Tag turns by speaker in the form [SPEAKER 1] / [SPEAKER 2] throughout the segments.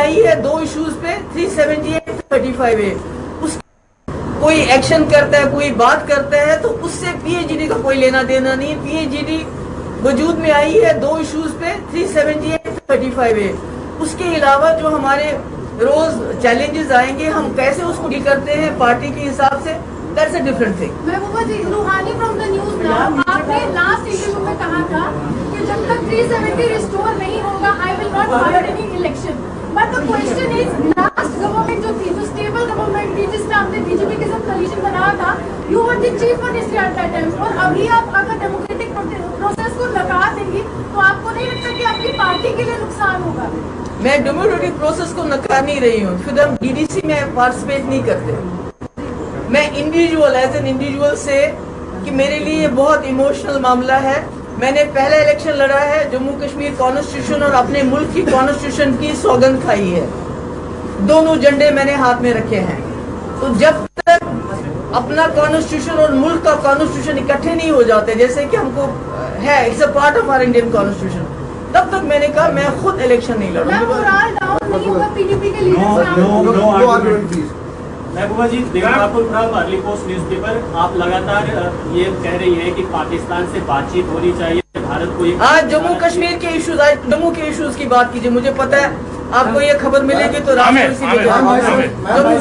[SPEAKER 1] आई है 2 इश्यूज पे 378 35A। उस कोई एक्शन करता है, कोई बात करता है तो उससे पीएचडी का कोई लेना देना नहीं। पीएचडी वजूद में आई है 2 इश्यूज पे 378 35A। उसके अलावा जो हमारे रोज चैलेंजेस आएंगे हम कैसे उसको डील करते हैं पार्टी के हिसाब से, दैट्स अ डिफरेंट थिंग।
[SPEAKER 2] महबूबा जी, रूहानी फ्रॉम द न्यूज नाउ, आपने लास्ट इंटरव्यू में कहा था कि जब तक 370 रिस्टोर नहीं होगा I will not fight any election. But the question is, last government जो थी, जो स्टेबल गवर्नमेंट थी, जिसमें आपने बीजेपी के साथ कोलिशन बनाया था, you were the chief minister at that time, और अभी आप अगर डेमोक्रेटिक प्रोसेस को नकार देंगी तो आपको नहीं लगता कि आपकी पार्टी के लिए नुकसान होगा?
[SPEAKER 1] मैं डेमोक्रेटिक प्रोसेस को नकार नहीं रही हूँ, फिर हम डीडीसी में पार्टिसिपेट नहीं करते। मैं इंडिविजुअल एज एन इंडिविजुअल से कि मेरे लिए ये बहुत इमोशनल मामला है। मैंने पहला इलेक्शन लड़ा है, जम्मू कश्मीर कॉन्स्टिट्यूशन और अपने मुल्क की कॉन्स्टिट्यूशन की सौगंध खाई है। दोनों झंडे मैंने हाथ में रखे हैं। तो जब तक अपना कॉन्स्टिट्यूशन और मुल्क का कॉन्स्टिट्यूशन इकट्ठे नहीं हो जाते, जैसे कि हमको है, it's a part of our Indian constitution, तब तक मैंने कहा मैं खुद इलेक्शन नहीं लड़ूंगा।
[SPEAKER 3] Mehbooba ji, Devthakur from Early Post newspaper, आप लगातार ये कह रही है कि पाकिस्तान से बातचीत होनी चाहिए, भारत को
[SPEAKER 1] आज जम्मू कश्मीर के इश्यूज, आज जम्मू के इश्यूज की बात कीजिए। मुझे पता है आपको ये खबर मिलेगी तो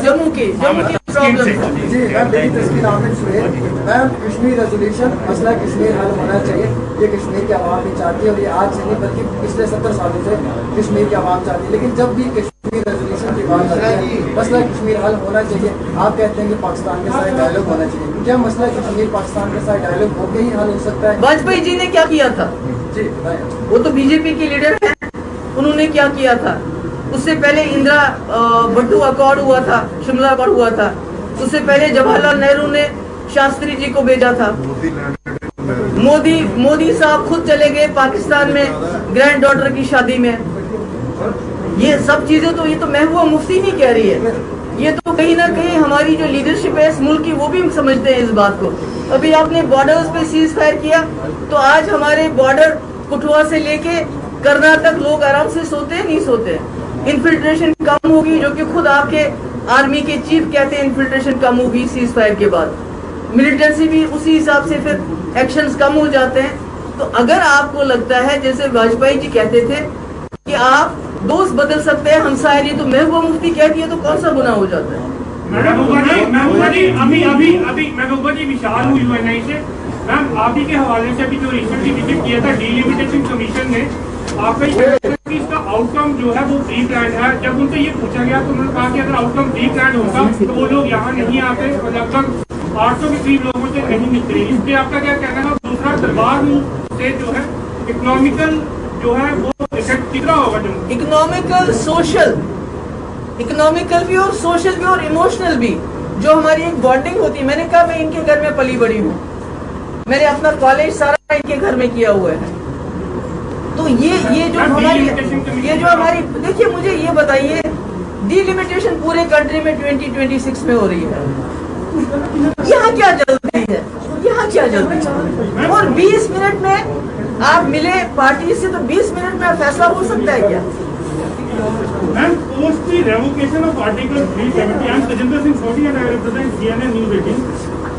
[SPEAKER 1] जम्मू की प्रॉब्लम।
[SPEAKER 4] मैम, कश्मीर रेजोल्यूशन, मसला कश्मीर हल होना चाहिए, ये कश्मीर की आवाम भी चाहती है और ये आज से नहीं बल्कि पिछले 70 सालों से कश्मीर की आवाम चाहती है। लेकिन जब भी कश्मीर रेजोल्यूशन की बात आती है, मसला कश्मीर हल होना चाहिए, आप कहते हैं कि पाकिस्तान के साथ डायलॉग होना चाहिए। क्या मसला कश्मीर पाकिस्तान के साथ डायलॉग होकर ही हल हो सकता है?
[SPEAKER 1] वाजपेयी जी ने क्या किया था?
[SPEAKER 4] जी,
[SPEAKER 1] वो तो बीजेपी के लीडर हैं, उन्होंने क्या किया था? उससे पहले इंदिरा भट्टू अकॉर्ड हुआ था, शिमला अकॉर्ड हुआ था। उससे पहले जवाहरलाल नेहरू ने शास्त्री जी को भेजा था। मोदी साहब खुद चले गए पाकिस्तान में ग्रैंड डॉटर की शादी में। ये सब चीजें तो, ये तो महबूबा मुफ्ती नहीं कह रही है, ये तो कहीं ना कहीं हमारी जो लीडरशिप है इस मुल्क की वो भी समझते हैं इस बात को। अभी आपने बॉर्डर्स पे सीज फायर किया तो आज हमारे बॉर्डर कठुआ से लेके कर्नाटक लोग आराम से सोते हैं, नहीं सोते हैं। इन्फिल्ट्रेशन कम होगी, जो कि खुद आपके आर्मी के चीफ कहते हैं इन्फिल्ट्रेशन कम होगी सीज फायर के बाद। मिलिटेंसी भी उसी हिसाब से फिर एक्शंस कम हो जाते हैं। तो अगर आपको लगता है जैसे वाजपेयी जी कहते थे कि आप दोस्त बदल सकते हैं, हमसाये नहीं, तो महबूबा मुफ्ती कहती है तो कौन सा गुनाह हो जाता है?
[SPEAKER 5] महबूबा जी, अभी महबूबा जी विशाल हुई यूएनआई से, मैम आप ही के हवाले से अभी जो रिसेंटली विजिट किया था डिलिमिटेशन कमीशन ने, आपका कि इसका आउटकम जो है वो प्री प्लान है। जब उनसे ये पूछा गया तो उन्होंने कहा कि अगर आउटकम प्री प्लान होगा तो वो लोग यहाँ नहीं आते और लगभग 800 के करीब लोगों से नहीं निकले। इस पे आपका क्या कहना है? दूसरा, दरबार से जो है इकोनॉमिकल जो है वो इफेक्ट कितना होगा? जो
[SPEAKER 1] इकोनॉमिकल, सोशल, इकोनॉमिकल भी और सोशल भी और इमोशनल भी, जो हमारी एक बॉन्डिंग होती है। मैंने कहा मैं इनके घर में पली बड़ी हूँ, मैंने अपना कॉलेज सारा इनके घर में किया हुआ है। तो ये जो हमारी देखिए, मुझे ये बताइए, डिलिमिटेशन पूरे कंट्री में 2026 में हो रही है, यहाँ क्या जल्दी है? यहाँ क्या जल्दी है? और 20 मिनट में आप मिले पार्टी से, तो 20 मिनट में फैसला हो सकता है क्या?
[SPEAKER 5] Ma'am, post the revocation of article 370, I am Tajinder Singh Soni and I represent CNN News 18.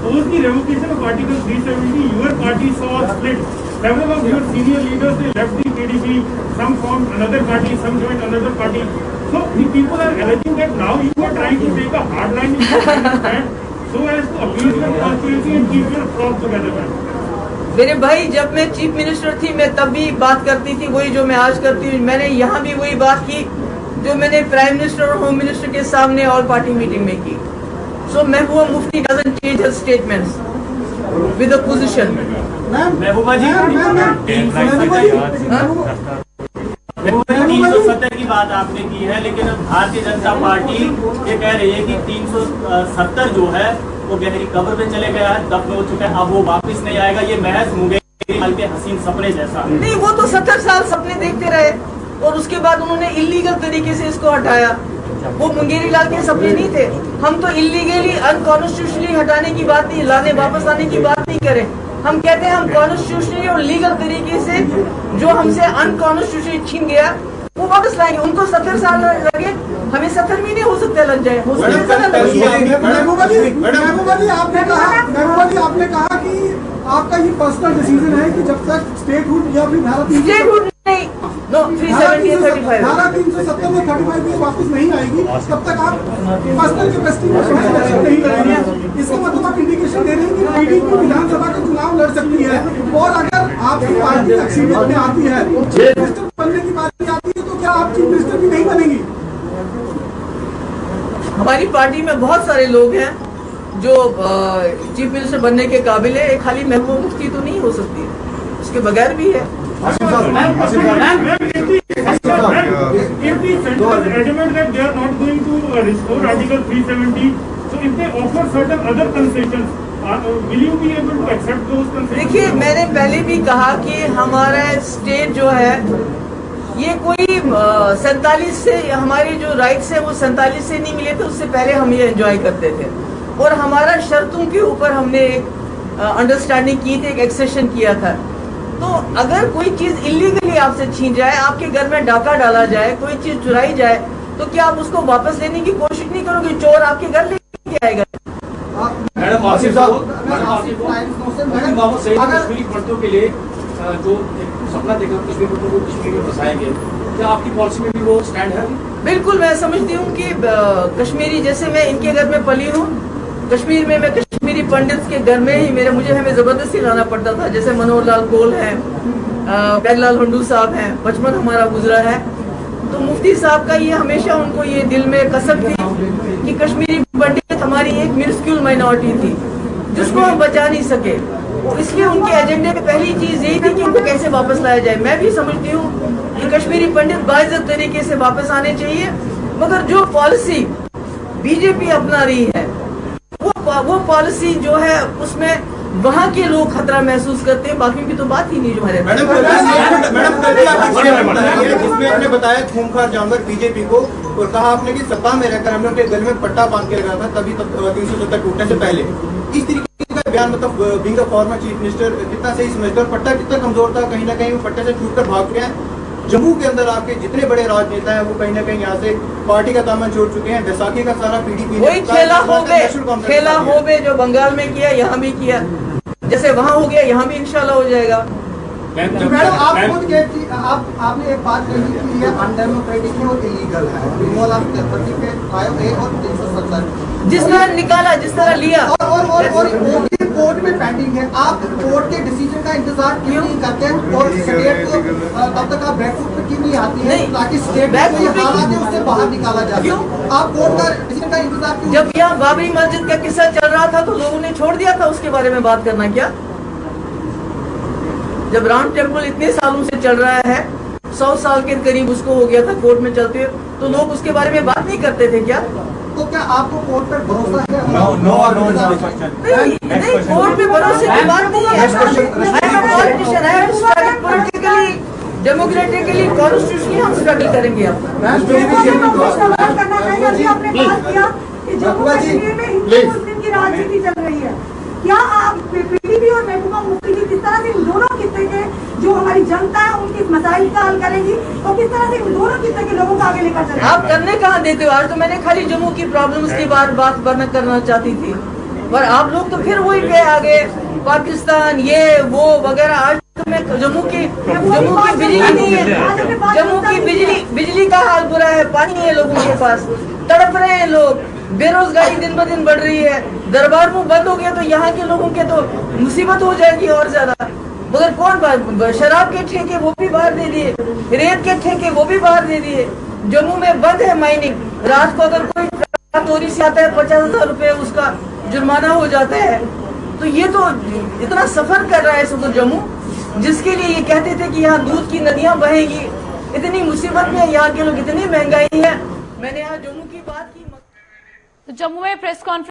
[SPEAKER 5] Post the revocation of Article 370, your party saw a split. Several of your senior leaders, they left the PDP, some formed another party, some joined another party. So the people are alleging that now you are trying to take a hard line in your stand so as to appease your constituency and keep your flock together, man.
[SPEAKER 1] मेरे भाई, जब मैं chief minister थी मैं तब भी बात करती थी वही जो मैं आज करती हूँ। मैंने यहाँ भी वही बात की जो मैंने प्राइम मिनिस्टर और होम मिनिस्टर के सामने ऑल पार्टी मीटिंग में की। So Mehbooba Mufti doesn't change her statements with the position.
[SPEAKER 3] महबूबा जी, 370 की बात आपने की है, लेकिन भारतीय जनता पार्टी ये कह रही है कि 370 जो है वो गहरी कब्र में चले गया है, दफन हो चुका है, अब वो वापस नहीं आएगा। ये महज मुंगेरी के हसीन सपने जैसा
[SPEAKER 1] नहीं, वो तो 70 साल सपने देखते रहे और उसके बाद उन्होंने इलीगल तरीके से इसको हटाया। वो मुंगेरी लाल के सपने नहीं थे। हम तो इलीगली अनकॉन्स्टिट्यूशनली हटाने की बात नहीं, लाने वापस आने की बात नहीं करें। हम कहते हैं हम कॉन्स्टिट्यूशनली और लीगल तरीके से जो हमसे अनकॉन्स्टिट्यूशनली छीन गया वो वापस लाएंगे। उनको 70 साल लगे, हमें 70 महीने हो सकते हैं लग जाए, हो सकता है लग जाए।
[SPEAKER 6] महबूबा जी आपने कहा कि आपका ये पर्सनल डिसीजन है कि जब तक स्टेटहुड या फिर धारा
[SPEAKER 1] स्टेटहुड नहीं, नो 370 35
[SPEAKER 6] धारा 370 में 35 में वापस नहीं आएगी, तब तक आप पर्सनल कैपेसिटी में इलेक्शन नहीं लड़ेंगे। इसका मतलब आप इंडिकेशन दे रहे हैं कि पीडीपी विधानसभा का चुनाव लड़ सकती है, और अगर आपकी पार्टी अक्सरियत में आती है, चीफ मिनिस्टर बनने की बात आती है, तो क्या आप चीफ मिनिस्टर भी नहीं बनेंगी?
[SPEAKER 1] हमारी पार्टी में बहुत सारे लोग हैं जो चीफ मिनिस्टर बनने के काबिल है। खाली महबूबा मुफ्ती तो नहीं हो सकती, उसके बगैर भी है।
[SPEAKER 5] If the central is adamant that they are not going to restore Article 370, so if they offer certain other concessions, will you be able to accept those concessions?
[SPEAKER 1] देखिए, मैंने पहले भी कहा कि हमारा स्टेट जो है ये कोई 47 से, हमारी जो राइट्स है वो 47 से नहीं मिले थे, उससे पहले हम ये एंजॉय करते थे, और हमारा शर्तों के ऊपर हमने एक अंडरस्टैंडिंग की थी, एक एक्सेशन किया था। तो अगर कोई चीज इलीगली आपसे छीन जाए, आपके घर में डाका डाला जाए, कोई चीज चुराई जाए, तो क्या आप उसको वापस लेने की कोशिश नहीं करोगे? चोर आपके घर लेके आएगा।
[SPEAKER 3] मैडम आसिफ साहब, कश्मीरी पंडितों के लिए जो सपना देखा कश्मीरी पंडितों को कश्मीर में बसाया गया, क्या आपकी पॉलिसी में भी वो स्टैंड है?
[SPEAKER 1] बिल्कुल, मैं समझती हूँ कि कश्मीरी, जैसे मैं इनके घर में पली हूँ, कश्मीर में मैं कश्मीरी पंडित के घर में ही मुझे हमें जबरदस्ती लाना पड़ता था। जैसे मनोहर लाल कोल है, बैगलाल हंडू साहब हैं, बचपन हमारा गुजरा है। तो मुफ्ती साहब का ये हमेशा उनको ये दिल में कसक थी कि कश्मीरी पंडित हमारी एक मिनिस्क्यूल माइनॉरिटी थी जिसको हम बचा नहीं सके, इसलिए उनके एजेंडे में पहली चीज यही थी कि इनको कैसे वापस लाया जाए। मैं भी समझती हूँ कि कश्मीरी पंडित बाइज्जत तरीके से वापस आने चाहिए, मगर जो पॉलिसी बीजेपी अपना रही है वो पॉलिसी जो है उसमें वहाँ के लोग खतरा महसूस करते हैं, बाकी की तो बात ही नहीं जो हमारे।
[SPEAKER 7] जिसमें आपने बताया खूंखार जानवर बीजेपी को, और कहा आपने कि सत्ता में रहकर हमने उनके गले में पट्टा बांध के रखा था, तभी 370 टूटने से पहले। इस तरीके का बयान, मतलब being a former chief minister, कितना सही समझते हो? पट्टा कितना कमजोर था? कहीं ना कहीं वो पट्टे से छूटकर भाग गए हैं। जम्मू के अंदर आपके जितने बड़े राजनेता हैं वो कहीं ना कहीं यहाँ से पार्टी का दामन छोड़ चुके हैं। बैसाखी का सारा पीडीपी
[SPEAKER 1] वही खेला हो गए जो बंगाल में किया, यहाँ भी किया, जैसे वहाँ हो गया यहाँ भी इंशाल्लाह हो जाएगा।
[SPEAKER 4] मैडम, आप खुद कहती, आपने एक बात कही कि ये अनडेमोक्रेटिक है और इलीगल है, रिमूवल ऑफ प्रॉपर्टी पे 5A और 370
[SPEAKER 1] जिस तरह निकाला, जिस तरह लिया,
[SPEAKER 4] और कोर्ट में पेंडिंग है। आप कोर्ट के डिसीजन का इंतजार क्यों नहीं करते हैं, और स्टेट को तब तक आप बैकफुट पे क्यों नहीं आती है, ताकि स्टेट को ये हालात है उससे बाहर निकाला जाए? क्यों आप कोर्ट का डिसीजन का इंतजार क्यों?
[SPEAKER 1] जब यहाँ बाबरी मस्जिद का किस्सा चल रहा था तो लोगों ने छोड़ दिया था उसके बारे में बात करना। क्या जब राम टेम्पल इतने सालों से चल रहा है, 100 साल के करीब उसको हो गया था कोर्ट में चलते, तो लोग उसके बारे में बात नहीं करते थे क्या?
[SPEAKER 4] तो क्या आपको कोर्ट पर भरोसा है?
[SPEAKER 1] नहीं, कोर्ट पे भरोसे की बात नहीं है। पॉलिटिशियन है, पॉलिटिकली, डेमोक्रेटिकली, कॉन्स्टिट्यूशनली हम स्ट्रगल करेंगे।
[SPEAKER 8] की राजनीति चल रही है, क्या आप पीडीपी और महबूबा मुफ्ती की किस तरह से इन दोनों खित्ते के जो हमारी जनता है उनकी मसाइल का हल करेंगी, और किस तरह से इन दोनों खित्ते के लोगों को आगे लेकर चलेंगी?
[SPEAKER 1] आप करने कहाँ देते हो? आज तो मैंने खाली जम्मू की प्रॉब्लम्स की बात करना चाहती थी, पर आप लोग तो फिर वही पे आ गए, पाकिस्तान ये वो वगैरह। आज तो मैं जम्मू की बिजली नहीं है, जम्मू की बिजली का हाल बुरा है, पानी है लोगों के पास, तड़प रहे हैं लोग, बेरोजगारी दिन ब दिन बढ़ रही है, दरबार मुंह बंद हो गया तो यहाँ के लोगों के तो मुसीबत हो जाएगी और ज्यादा। मगर कौन, शराब के ठेके वो भी बाहर दे दिए, रेत के ठेके वो भी बाहर दे दिए, जम्मू में बंद है माइनिंग। रात को अगर कोई चोरी से आता है 50,000 रुपए उसका जुर्माना हो जाता है। तो ये तो इतना सफर कर रहा है इस वक्त जम्मू, जिसके लिए ये कहते थे कि यहाँ दूध की नदियां बहेंगी। इतनी मुसीबत में यहाँ के लोग, इतनी महंगाई है। मैंने यहाँ जम्मू की बात की।
[SPEAKER 2] जम्मू में प्रेस कॉन्फ्रेंस